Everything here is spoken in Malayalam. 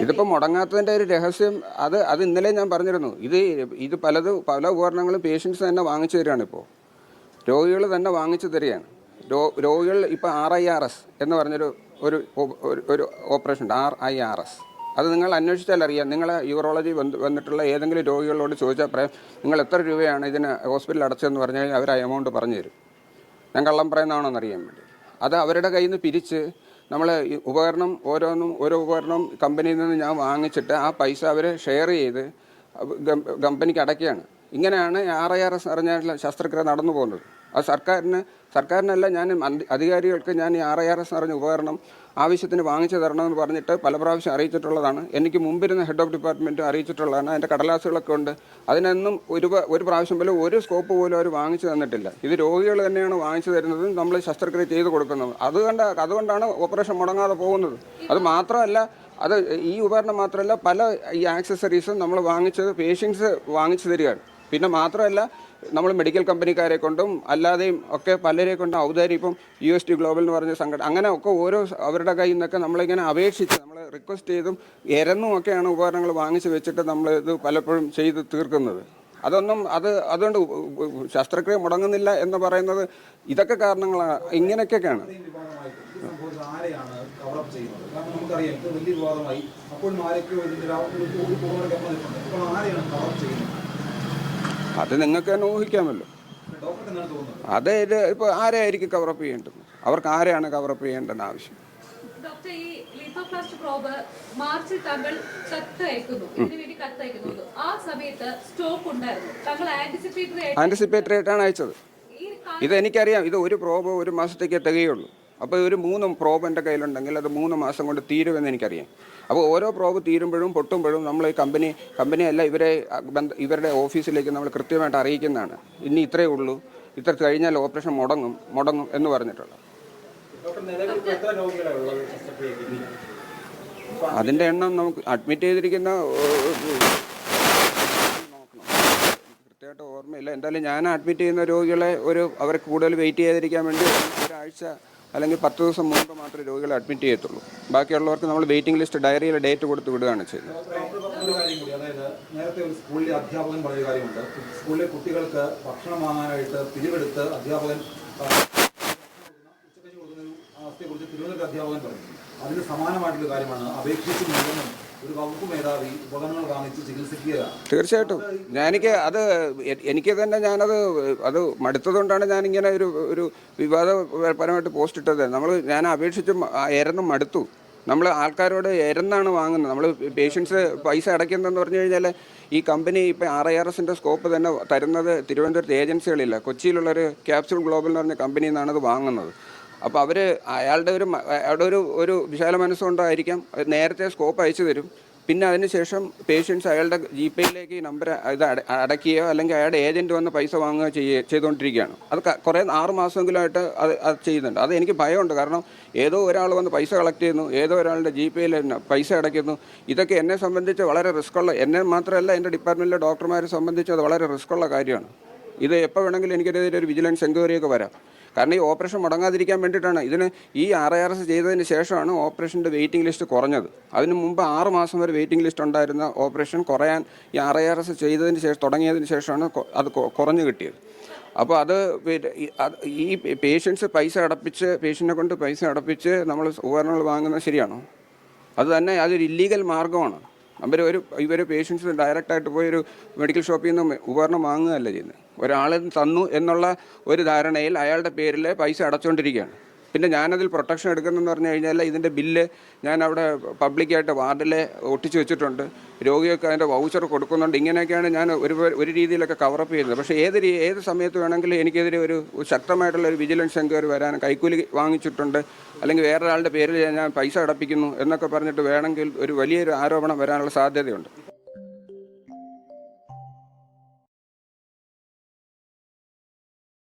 ഇതിപ്പോൾ മുടങ്ങാത്തതിൻ്റെ ഒരു രഹസ്യം അത് ഇന്നലെ ഞാൻ പറഞ്ഞിരുന്നു. ഇത് പല ഉപകരണങ്ങളും പേഷ്യൻസ് തന്നെ വാങ്ങിച്ചു തരികയാണ്. ഇപ്പോൾ രോഗികൾ തന്നെ വാങ്ങിച്ചു തരികയാണ്. രോഗികൾ ഇപ്പോൾ RIRS എന്ന് പറഞ്ഞൊരു ഒരു ഓപ്പറേഷൻ ഉണ്ട്, RIRS. അത് നിങ്ങൾ അന്വേഷിച്ചാൽ അറിയാം. നിങ്ങൾ യൂറോളജി വന്നിട്ടുള്ള ഏതെങ്കിലും രോഗികളോട് ചോദിച്ചാൽ പറയാം നിങ്ങൾ എത്ര രൂപയാണ് ഇതിന് ഹോസ്പിറ്റലിൽ അടച്ചതെന്ന് പറഞ്ഞു കഴിഞ്ഞാൽ അവർ ആ എമൗണ്ട് പറഞ്ഞു തരും. ഞാൻ കള്ളം പറയുന്നതാണോ എന്നറിയാൻ വേണ്ടി. അത് അവരുടെ കയ്യിൽ നിന്ന് പിരിച്ച് നമ്മൾ ഉപകരണം ഓരോ ഉപകരണം കമ്പനിയിൽ നിന്ന് ഞാൻ വാങ്ങിച്ചിട്ട് ആ പൈസ അവർ ഷെയർ ചെയ്ത് കമ്പനിക്ക് അടയ്ക്കുകയാണ്. ഇങ്ങനെയാണ് RIRS അറിഞ്ഞ ശസ്ത്രക്രിയ നടന്നു പോകുന്നത്. അത് സർക്കാരിനല്ല, ഞാൻ അധികാരികൾക്ക് ഞാൻ ഈ RIRS അറിഞ്ഞ ഉപകരണം ആവശ്യത്തിന് വാങ്ങിച്ചു തരണമെന്ന് പറഞ്ഞിട്ട് പല പ്രാവശ്യം അറിയിച്ചിട്ടുള്ളതാണ്. എനിക്ക് മുമ്പിരുന്ന ഹെഡ് ഓഫ് ഡിപ്പാർട്ട്മെൻറ്റ് അറിയിച്ചിട്ടുള്ളതാണ്. അതിൻ്റെ കടലാസുകളൊക്കെ ഉണ്ട്. അതിനൊന്നും ഒരു പ്രാവശ്യം പോലും ഒരു സ്കോപ്പ് പോലും അവർ വാങ്ങിച്ചു തന്നിട്ടില്ല. ഇത് രോഗികൾ തന്നെയാണ് വാങ്ങിച്ചു തരുന്നത്, നമ്മൾ ശസ്ത്രക്രിയ ചെയ്ത് കൊടുക്കുന്നത്. അതുകൊണ്ടാണ് ഓപ്പറേഷൻ മുടങ്ങാതെ പോകുന്നത്. അത് മാത്രമല്ല, ഈ ഉപകരണം മാത്രമല്ല, പല ഈ ആക്സസറീസും നമ്മൾ പേഷ്യൻസ് വാങ്ങിച്ചു തരികയാണ്. പിന്നെ മാത്രമല്ല, നമ്മൾ മെഡിക്കൽ കമ്പനിക്കാരെ കൊണ്ടും അല്ലാതെയും ഒക്കെ പലരെ കൊണ്ടും ഔദാര്യം, ഇപ്പം UST ഗ്ലോബൽ എന്ന് പറഞ്ഞ സംഘടന, അങ്ങനെ ഒക്കെ അവരുടെ കയ്യിൽ നിന്നൊക്കെ നമ്മളിങ്ങനെ അപേക്ഷിച്ച് നമ്മൾ റിക്വസ്റ്റ് ചെയ്തും എരന്നും ഒക്കെയാണ് ഉപകരണങ്ങൾ വാങ്ങിച്ച് വെച്ചിട്ട് നമ്മൾ ഇത് പലപ്പോഴും ചെയ്ത് തീർക്കുന്നത്. അതുകൊണ്ട് ശസ്ത്രക്രിയ മുടങ്ങുന്നില്ല എന്ന് പറയുന്നത് ഇതൊക്കെ കാരണങ്ങളാണ്. ഇങ്ങനെയൊക്കെയാണ്. അത് നിങ്ങൾക്ക് തന്നെ ഊഹിക്കാമല്ലോ. ഇത് ഇപ്പോൾ ആരെയായിരിക്കും കവറപ്പ് ചെയ്യേണ്ടത്? അവർക്ക് ആരെയാണ് കവറപ്പ് ചെയ്യേണ്ടതെന്ന് ആവശ്യം. ആന്റിസിപ്പേറ്ററി ആയിട്ടാണ് അയച്ചത്. ഇതെനിക്കറിയാം. ഇത് ഒരു പ്രോബ് ഒരു മാസത്തേക്ക് തികയുള്ളൂ. അപ്പോൾ ഒരു 3 പ്രോബ് എൻ്റെ കയ്യിലുണ്ടെങ്കിൽ അത് 3 മാസം കൊണ്ട് തീരുമെന്ന് എനിക്കറിയാം. അപ്പോൾ ഓരോ പ്രോബ് തീരുമ്പോഴും പൊട്ടുമ്പോഴും നമ്മൾ ഈ കമ്പനിയല്ല ഇവരുടെ ഓഫീസിലേക്ക് നമ്മൾ കൃത്യമായിട്ട് അറിയിക്കുന്നതാണ്. ഇനി ഇത്രയേ ഉള്ളൂ, ഇത്ര കഴിഞ്ഞാൽ ഓപ്പറേഷൻ മുടങ്ങും എന്ന് പറഞ്ഞിട്ടുള്ളത്. അതിൻ്റെ എണ്ണം നമുക്ക് അഡ്മിറ്റ് ചെയ്തിരിക്കുന്ന കൃത്യമായിട്ട് ഓർമ്മയില്ല. എന്തായാലും ഞാൻ അഡ്മിറ്റ് ചെയ്യുന്ന രോഗികളെ അവർക്ക് കൂടുതൽ വെയിറ്റ് ചെയ്യാതിരിക്കാൻ വേണ്ടി ഒരാഴ്ച അല്ലെങ്കിൽ 10 ദിവസം മുമ്പ് മാത്രമേ രോഗികളെ അഡ്മിറ്റ് ചെയ്യത്തുള്ളൂ. ബാക്കിയുള്ളവർക്ക് നമ്മൾ വെയിറ്റിംഗ് ലിസ്റ്റ് ഡയറിയിൽ ഡേറ്റ് കൊടുത്ത് വിടുകയാണ് ചെയ്യുന്നത്. നേരത്തെ ഒരു സ്കൂളിലെ അധ്യാപകൻ പറഞ്ഞ കാര്യമുണ്ട്. സ്കൂളിലെ കുട്ടികൾക്ക് ഭക്ഷണം വാങ്ങാനായിട്ട് പിരിവെടുത്ത് അധ്യാപകൻ ഉച്ചക്കഞ്ഞി കൊടുക്കുന്ന അവസ്ഥയെക്കുറിച്ച് തിരുവനന്തപുരം അധ്യാപകൻ പറഞ്ഞു. അതിന് സമാനമായിട്ടുള്ള കാര്യമാണ് അപേക്ഷിച്ച് മുഴുവനും ഒരു വകുപ്പ് മേധാവി ഉപകരണങ്ങൾ വാങ്ങിച്ച് ചികിത്സിക്കുക. തീർച്ചയായിട്ടും എനിക്ക് തന്നെ അത് മടുത്തതുകൊണ്ടാണ് ഞാനിങ്ങനെ ഒരു വിവാദപരമായിട്ട് പോസ്റ്റ് ഇട്ടത്. ഞാൻ അപേക്ഷിച്ചും എരന്നും മടുത്തു. നമ്മൾ ആൾക്കാരോട് എരന്നാണ് വാങ്ങുന്നത്. നമ്മൾ പേഷ്യൻസ് പൈസ അടയ്ക്കുന്നതെന്ന് പറഞ്ഞു കഴിഞ്ഞാൽ ഈ കമ്പനി ഇപ്പം RIRSൻ്റെ സ്കോപ്പ് തന്നെ തരുന്നത് തിരുവനന്തപുരത്ത് ഏജൻസികളില്ല. കൊച്ചിയിലുള്ളൊരു ക്യാപ്സ്യൂൾ ഗ്ലോബൽ എന്ന് പറഞ്ഞ കമ്പനിയിൽ നിന്നാണ് അത് വാങ്ങുന്നത്. അപ്പോൾ അയാളുടെ ഒരു വിശാല മനസ്സുകൊണ്ടായിരിക്കാം നേരത്തെ സ്കോപ്പ് അയച്ചു തരും. പിന്നെ അതിനുശേഷം പേഷ്യൻസ് അയാളുടെ GPയിലേക്ക് ഈ നമ്പർ ഇത് അടയ്ക്കുകയോ അല്ലെങ്കിൽ അയാളുടെ ഏജൻറ്റ് വന്ന് പൈസ വാങ്ങുകയോ ചെയ്തുകൊണ്ടിരിക്കുകയാണ്. അത് കുറേ 6 മാസമെങ്കിലുമായിട്ട് അത് ചെയ്യുന്നുണ്ട്. അത് എനിക്ക് ഭയമുണ്ട്. കാരണം ഏതോ ഒരാൾ വന്ന് പൈസ കളക്ട് ചെയ്യുന്നു, ഏതോ ഒരാളുടെ GPയിൽ പൈസ അടയ്ക്കുന്നു. ഇതൊക്കെ എന്നെ സംബന്ധിച്ച് വളരെ എന്നെ മാത്രമല്ല എൻ്റെ ഡിപ്പാർട്ട്മെൻറ്റിലെ ഡോക്ടർമാരെ സംബന്ധിച്ച് അത് വളരെ റിസ്ക്കുള്ള കാര്യമാണ്. ഇത് എപ്പോൾ വേണമെങ്കിലും എനിക്കെതിരെ ഒരു വിജിലൻസ് എൻക്വയറിയൊക്കെ വരാം. കാരണം ഈ ഓപ്പറേഷൻ മുടങ്ങാതിരിക്കാൻ വേണ്ടിയിട്ടാണ്. ഈ RIRS ചെയ്തതിന് ശേഷമാണ് ഓപ്പറേഷൻ്റെ വെയിറ്റിംഗ് ലിസ്റ്റ് കുറഞ്ഞത്. അതിന് മുമ്പ് 6 മാസം വരെ വെയിറ്റിംഗ് ലിസ്റ്റ് ഉണ്ടായിരുന്ന ഓപ്പറേഷൻ കുറയാൻ ഈ RIRS തുടങ്ങിയതിന് ശേഷമാണ് അത് കുറഞ്ഞു കിട്ടിയത്. അപ്പോൾ ഈ പേഷ്യൻറ്റിനെ കൊണ്ട് പൈസ അടപ്പിച്ച് നമ്മൾ ഉപകരണങ്ങൾ വാങ്ങുന്നത് ശരിയാണോ? അതൊരു ഇല്ലീഗൽ മാർഗ്ഗമാണ്. ഇവർ പേഷ്യൻസ് ഡയറക്റ്റായിട്ട് പോയി ഒരു മെഡിക്കൽ ഷോപ്പിൽ നിന്ന് ഉപകരണം വാങ്ങുകയല്ല ചെയ്യുന്നത്. ഒരാൾ തന്നു എന്നുള്ള ഒരു ധാരണയിൽ അയാളുടെ പേരിൽ പൈസ അടച്ചുകൊണ്ടിരിക്കുകയാണ്. പിന്നെ ഞാനതിൽ പ്രൊട്ടക്ഷൻ എടുക്കുന്നതെന്ന് പറഞ്ഞു കഴിഞ്ഞാൽ ഇതിൻ്റെ ബില്ല് ഞാൻ അവിടെ പബ്ലിക്കായിട്ട് വാർഡിൽ ഒട്ടിച്ച് വെച്ചിട്ടുണ്ട്. രോഗികൾക്ക് അതിൻ്റെ വൗച്ചർ കൊടുക്കുന്നുണ്ട്. ഇങ്ങനെയൊക്കെയാണ് ഞാൻ ഒരു രീതിയിലൊക്കെ കവറപ്പ് ചെയ്യുന്നത്. പക്ഷേ ഏത് സമയത്ത് വേണമെങ്കിലും എനിക്കെതിരെ ഒരു ശക്തമായിട്ടുള്ള ഒരു വിജിലൻസ് എൻക്വയറി വരാൻ, കൈക്കൂലി വാങ്ങിച്ചിട്ടുണ്ട് അല്ലെങ്കിൽ വേറൊരാളുടെ പേരിൽ ഞാൻ പൈസ അടപ്പിക്കുന്നു എന്നൊക്കെ പറഞ്ഞിട്ട് വേണമെങ്കിൽ ഒരു വലിയൊരു ആരോപണം വരാനുള്ള സാധ്യതയുണ്ട്.